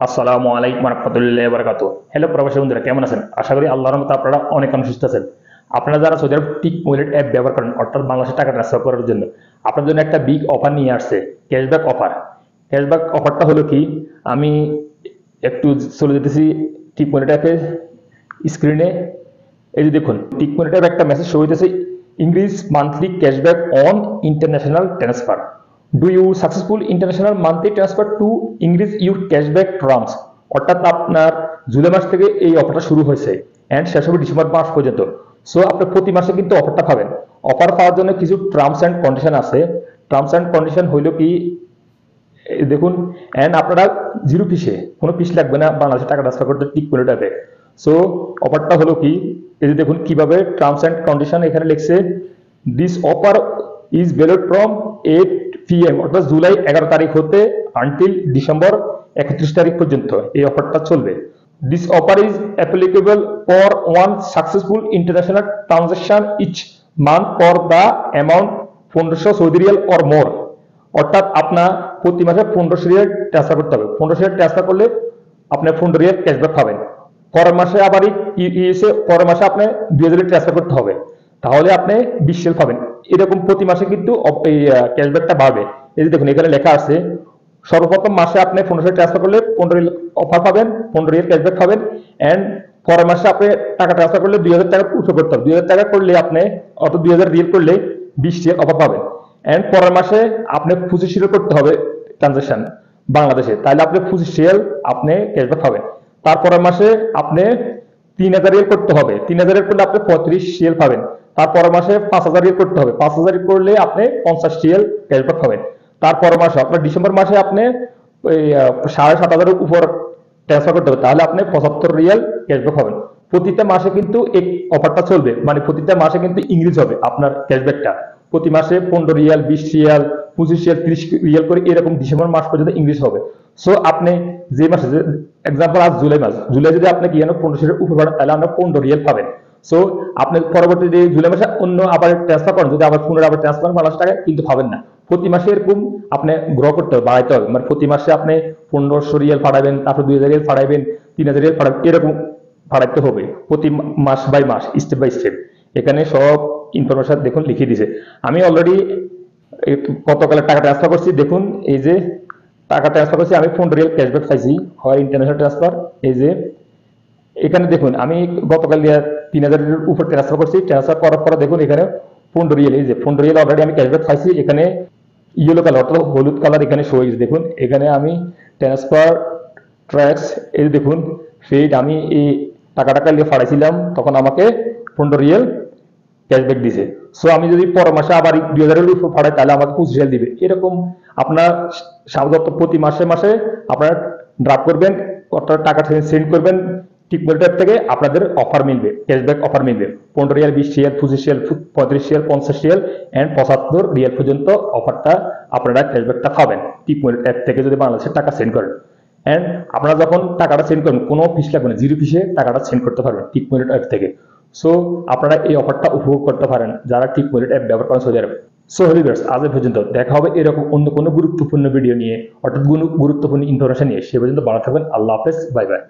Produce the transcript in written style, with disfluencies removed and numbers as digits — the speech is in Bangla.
আসসালামু আলাইকুম রহমতুল্লাহ বরকাত। হ্যালো প্রবাসী বন্ধুরা, কেমন আছেন? আশা করি আল্লাহর রহমতে আপনারা অনেক সুস্থ আছেন। আপনারা যারা সৌদি আরব টিক ওয়ালেট অ্যাপ ব্যবহার করেন, অর্থাৎ বাংলাদেশে টাকা ট্রান্সফার করার জন্য, আপনার জন্য একটা বিগ অফার নিয়ে আসছে, ক্যাশব্যাক অফার। ক্যাশব্যাক অফারটা হলো কি, আমি একটু চলে যেতেছি টিক ওয়ালেট অ্যাপের স্ক্রিনে। এই যে দেখুন, টিক ওয়ালেট অ্যাপ একটা মেসেজ শো হইতেছে, English monthly cashback on international transfer. Do you successful international monthly transfer to English your cashback terms. অর্থাৎ আপনার জুলাই মাস থেকে এই অফারটা শুরু হয়েছে অ্যান্ড শেষ হবে ডিসেম্বর মাস পর্যন্ত। সো আপনি প্রতি মাসে কিন্তু অফারটা পাবেন। অফার পাওয়ার জন্য কিছু টার্মস অ্যান্ড কন্ডিশন আছে। টার্মস অ্যান্ড কন্ডিশন হইল কি, এই দেখুন, অ্যান্ড আপনারা জিরো ফিসে, কোনো ফিস লাগবে না বাংলাদেশে টাকা ট্রান্সফার করতে টিক করে যাবে। সো অফারটা হলো কি, এই যে দেখুন কিভাবে টার্মস অ্যান্ড কন্ডিশন এখানে লিখছে, this offer is valid from 8 PM, অর্থাৎ জুলাই 11 তারিখ হতে আনটিল ডিসেম্বর 31 তারিখ পর্যন্ত এই অফারটা চলবে। This offer is applicable for one successful international transaction each month for the amount 1500 Saudi riyal or more. অর্থাৎ আপনার প্রতি মাসে 1500 রিয়াল ট্রান্সফার করতে হবে। 1500 রিয়াল ট্রান্সফার করলে আপনি 15 রিয়াল ক্যাশব্যাক পাবেন। পরের মাসে আবার পরের মাসে আপনি 2000 রিয়াল ট্রান্সফার করতে হবে, তাহলে আপনি 20 রিয়াল পাবেন। এরকম প্রতি মাসে কিন্তু এই ক্যাশব্যাকটা বাড়বে। এই যে দেখুন এখানে লেখা আছে, সর্বপ্রথম মাসে আপনি 1500 ট্রান্সফার করলে 15 রিয়াল অফার পাবেন, 15 রিয়াল ক্যাশব্যাক পাবেন। এন্ড পরের মাসে আপনি টাকা ট্রান্সফার করলে 2000 টাকা উঠে করতে হবে। 2000 টাকা করলে আপনি, অত 2000 রিয়াল করলে 20 রিয়াল অফার পাবেন। এন্ড পরের মাসে আপনি 25 রিয়াল করতে হবে ট্রানজাকশন বাংলাদেশে, তাহলে আপনি 25 রিয়াল আপনি ক্যাশব্যাক পাবেন। তারপরের মাসে আপনি 3000 রিয়াল করতে হবে, 3000 রিয়াল করলে আপনি 35 রিয়াল পাবেন। তারপরের মাসে 5000 রিয়াল করতে হবে, 5000 রিয়াল করলে আপনি 50 রিয়াল ক্যাশব্যাক পাবেন। তারপরের মাসে আপনার ডিসেম্বর মাসে আপনি ওই 7500 উপর ট্রান্সফার করতে হবে, তাহলে আপনি 75 রিয়াল ক্যাশব্যাক পাবেন। প্রতিটা মাসে কিন্তু এই অফারটা চলবে, মানে প্রতিটা মাসে কিন্তু ইংরেজ হবে আপনার ক্যাশব্যাকটা। প্রতি মাসে 15 রিয়াল, 20 রিয়াল, 25 রিয়াল, 30 রিয়াল করে এরকম ডিসেম্বর মাস পর্যন্ত ইংরেজ হবে। সো আপনি যে মাসে, এক্সাম্পল আজ জুলাই মাস, জুলাই যদি আপনি কি 1500 রিয়াল উপর পাবেন, তাহলে আমরা 15 রিয়াল পাবেন। সো আপনি পরবর্তী যে জুলাই মাসে অন্য আবার ট্রান্সফার করেন, যদি আবার পুনরায় আবার ট্রান্সফার করেন 500 টাকা, কিন্তু পাবেন না। প্রতি মাসে এরকম আপনি গ্রহ করতে হবে, বাড়াইতে হবে। মানে প্রতি মাসে আপনি 1500 রিয়াল ফাড়াবেন, তারপর 2000 রিয়াল ফাড়াবেন, 3000 রিয়াল ফাড়াবেন, এরকম ফাড়াইতে হবে প্রতি মাস বাই মাস, স্টেপ বাই স্টেপ। এখানে সব ইনফরমেশন দেখুন লিখে দিয়েছে। আমি অলরেডি গতকালের টাকা ট্রান্সফার করছি, দেখুন এই যে টাকা ট্রান্সফার করছি আমি, 15 রিয়াল ক্যাশব্যাক পাইছি হয় ইন্টারন্যাশনাল ট্রান্সফার। এই যে এখানে দেখুন আমি গতকাল 3000 এর উপর ট্রান্সফার করছি, ট্রান্সফার করার পরে দেখুন এখানে 15 রিয়াল, এই যে 15 রিয়াল অলরেডি আমি ক্যাশব্যাক পাইছি। এখানে ইয়েলো কালার অর্থাৎ হলুদ কালার এখানে শো হয়েছে, দেখুন এখানে আমি ট্রান্সফার ট্র্যাক্স, এই দেখুন ফেড, আমি এই টাকাটা নিয়ে ফাড়াইছিলাম তখন আমাকে 15 রিয়াল ক্যাশব্যাক দিছে। সো আমি যদি পরের মাসে আবার 2000 এর উপর ফাড়াই, তাহলে আমাকে 25 রিয়াল দিবে। এরকম আপনার সাধারণত প্রতি মাসে মাসে আপনারা ড্রাফট করবেন, অর্থাৎ টাকা সেন্ড করবেন টিকমোল ট্যাব থেকে, আপনাদের অফার মিলবে, ক্যাশব্যাক অফার মিলবে। 15 riyal, 20 riyal, 25 riyal, 35 riyal, 50 riyal and 75 riyal পর্যন্ত অফারটা আপনারা ক্যাশব্যাকটা পাবেন টিকমোল ট্যাব থেকে যদি বাংলাদেশের টাকা সেন্ড করেন। এন্ড আপনারা যখন টাকাটা সেন্ড করবেন কোনো ফিস লাগবে না, জিরো ফিসে টাকাটা সেন্ড করতে পারবেন টিকমোল ট্যাব থেকে। সো আপনারা এই অফারটা উপভোগ করতে পারেন যারা টিকমোল অ্যাপ ব্যবহার করেন সৌদি আরবে। সো ভিউয়ার্স, আজ পর্যন্ত দেখা হবে এরকম অন্য কোনো গুরুত্বপূর্ণ ভিডিও নিয়ে, অর্থাৎ গুরুত্বপূর্ণ ইনফরমেশন নিয়ে। সে পর্যন্ত ভালো থাকবেন। আল্লাহ হাফেজ, বাই বাই।